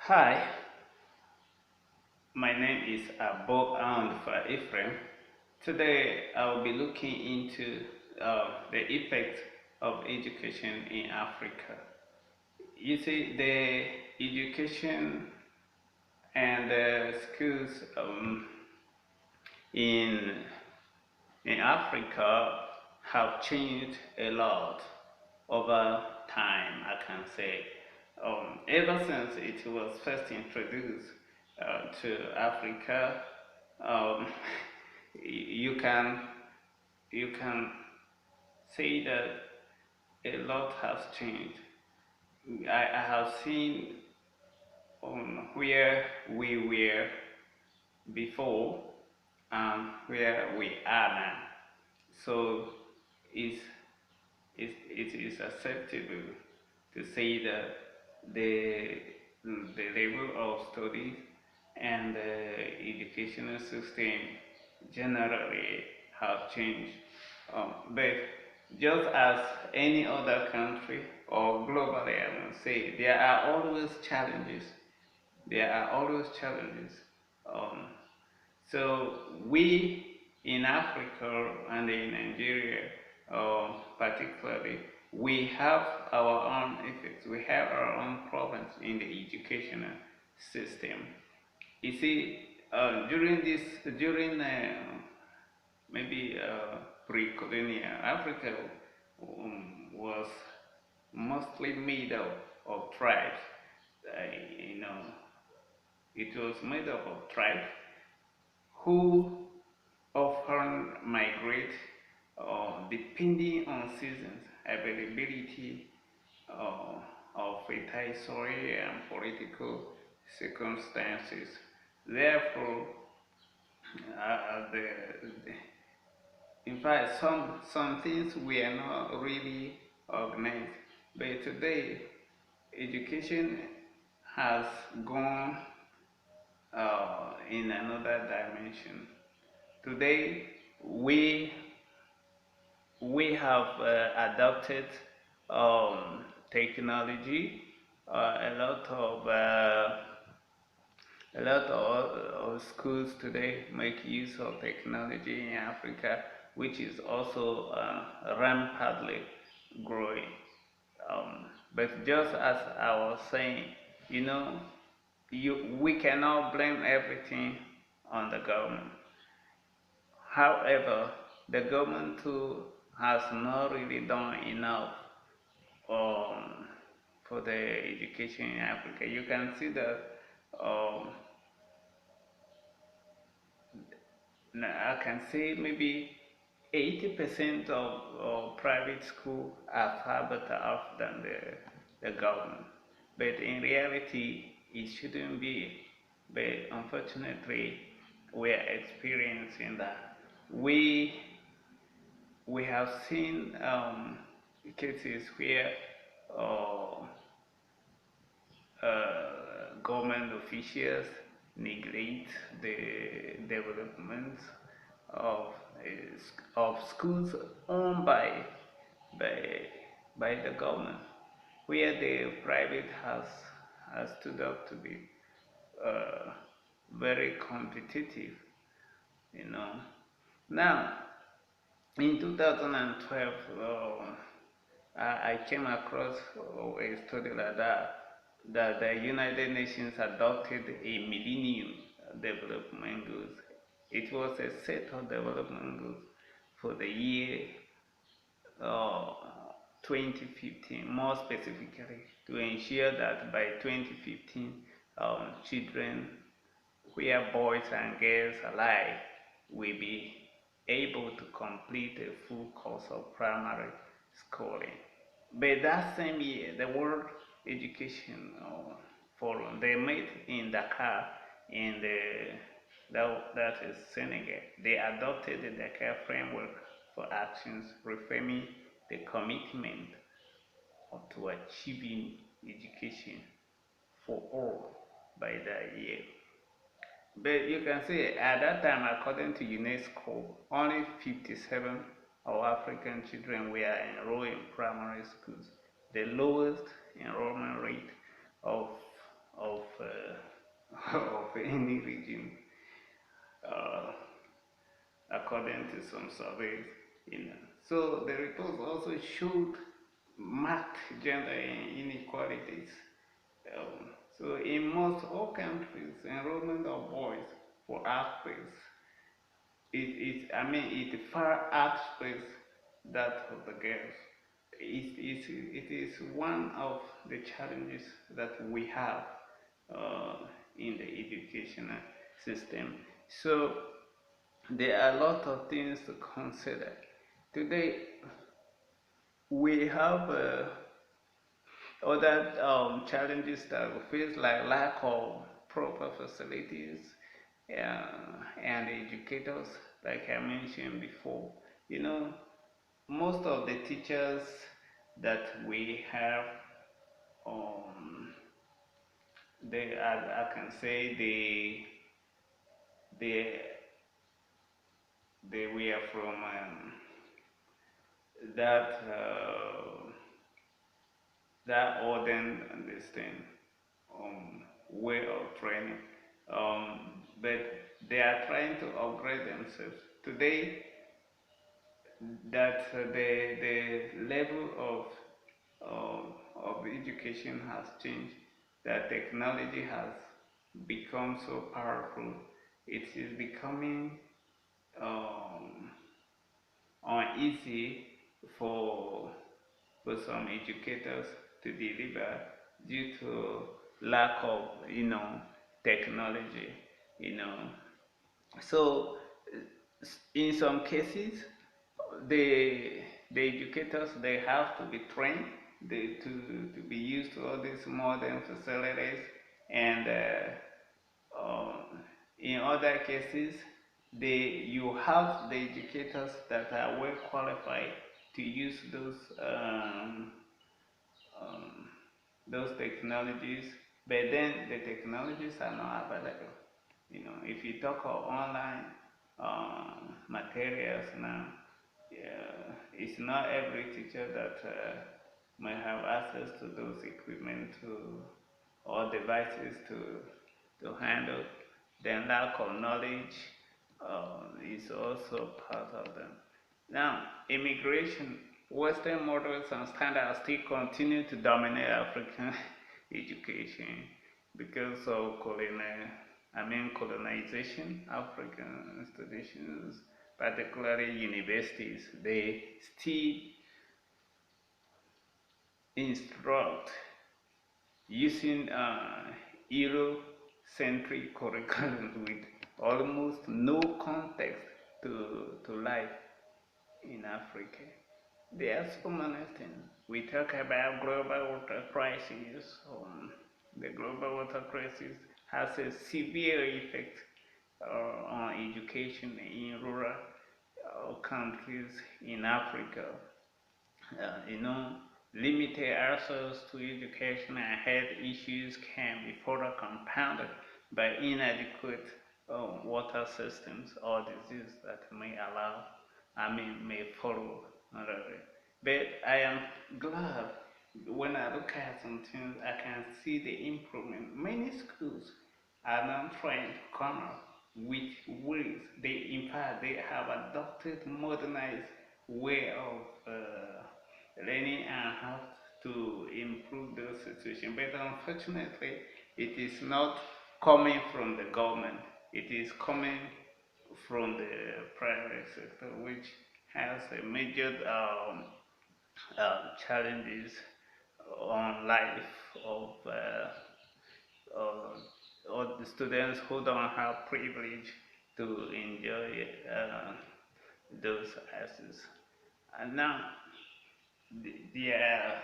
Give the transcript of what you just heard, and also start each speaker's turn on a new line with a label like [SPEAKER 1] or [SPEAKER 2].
[SPEAKER 1] Hi, my name is Bob for Ephraim. Today I will be looking into the effect of education in Africa. You see, the education and the schools in in Africa have changed a lot over time, I can say. Ever since it was first introduced to Africa, um, you can you can say that a lot has changed. I have seen where we were before and where we are now. So it's, it is acceptable to say that the, the level of studies and the educational system generally have changed. But just as any other country or globally, I must say, there are always challenges. There are always challenges. Um, so we in Africa and in Nigeria, particularly, we have our own effects. We have our own problems in the educational system. You see, during maybe pre-colonial Africa was mostly made up of tribes. You know, it was made up of tribes who often migrate depending on seasons, availability uh, of fertile soil and political circumstances. Therefore, in fact, some things were not really organized. But today, education has gone in another dimension. Today, we we have adopted technology. A lot of schools today make use of technology in Africa, which is also rampantly growing. But just as I was saying, you know, we cannot blame everything on the government. However, the government too has not really done enough um, for the education in Africa. You can see that um, I can say maybe 80% of private schools are far better off than the government. But in reality, it shouldn't be. But unfortunately, we are experiencing that. We we have seen cases where uh, government officials neglect the development of of schools owned by by the government, where the private has stood up to be uh, very competitive, you know. Now, in 2012, I came across a study like that the United Nations adopted a Millennium Development Goals. It was a set of development goals for the year uh, 2015, more specifically, to ensure that by 2015, children, where boys and girls alike, will be able to complete a full course of primary schooling. But that same year, the World Education Forum, they met in Dakar, in that is Senegal. They adopted the Dakar framework for actions reforming the commitment to achieving education for all by that year. But you can see at that time, according to UNESCO, only 57 of African children were enrolled in primary schools, the lowest enrollment rate of, of of any region, uh, according to some surveys. You know. So the report also showed marked gender inequalities. So in most all countries, enrollment of boys for outbreaks it far outpaces that of the girls. It is one of the challenges that we have uh, in the educational system. So there are a lot of things to consider. Today we have other challenges that we face, like lack of proper facilities and educators, like I mentioned before. You know, most of the teachers that we have, um, I can say they, they were from that that ordained understand way of training. But they are trying to upgrade themselves. Today, that the level of education has changed, that technology has become so powerful, it is becoming um, uneasy for some educators to deliver due to lack of technology, you know. So in some cases, the educators, they have to be trained to be used to all these modern facilities, and in other cases, you have the educators that are well qualified to use um, those technologies, but then the technologies are not available. You know, if you talk of online materials now, yeah, it's not every teacher that may have access to those equipment to or devices to handle. Then lack of knowledge is also part of them. Now, immigration, Western models and standards still continue to dominate African education because of colonization. African institutions, particularly universities, they still instruct using Eurocentric curriculum with almost no context to life in Africa. There are so many things. We talk about global water crisis. The global water crisis has a severe effect on education in rural countries in Africa. You know, limited access to education and health issues can be further compounded by inadequate water systems or disease that may follow. But I am glad when I look at some things, I can see the improvement. Many schools are now trying to come up with ways. In fact, they have adopted modernized way of learning and how to improve those situations. But unfortunately, it is not coming from the government. It is coming from the private sector, which has a major challenges on life of all the students who don't have privilege to enjoy those access. And now, there are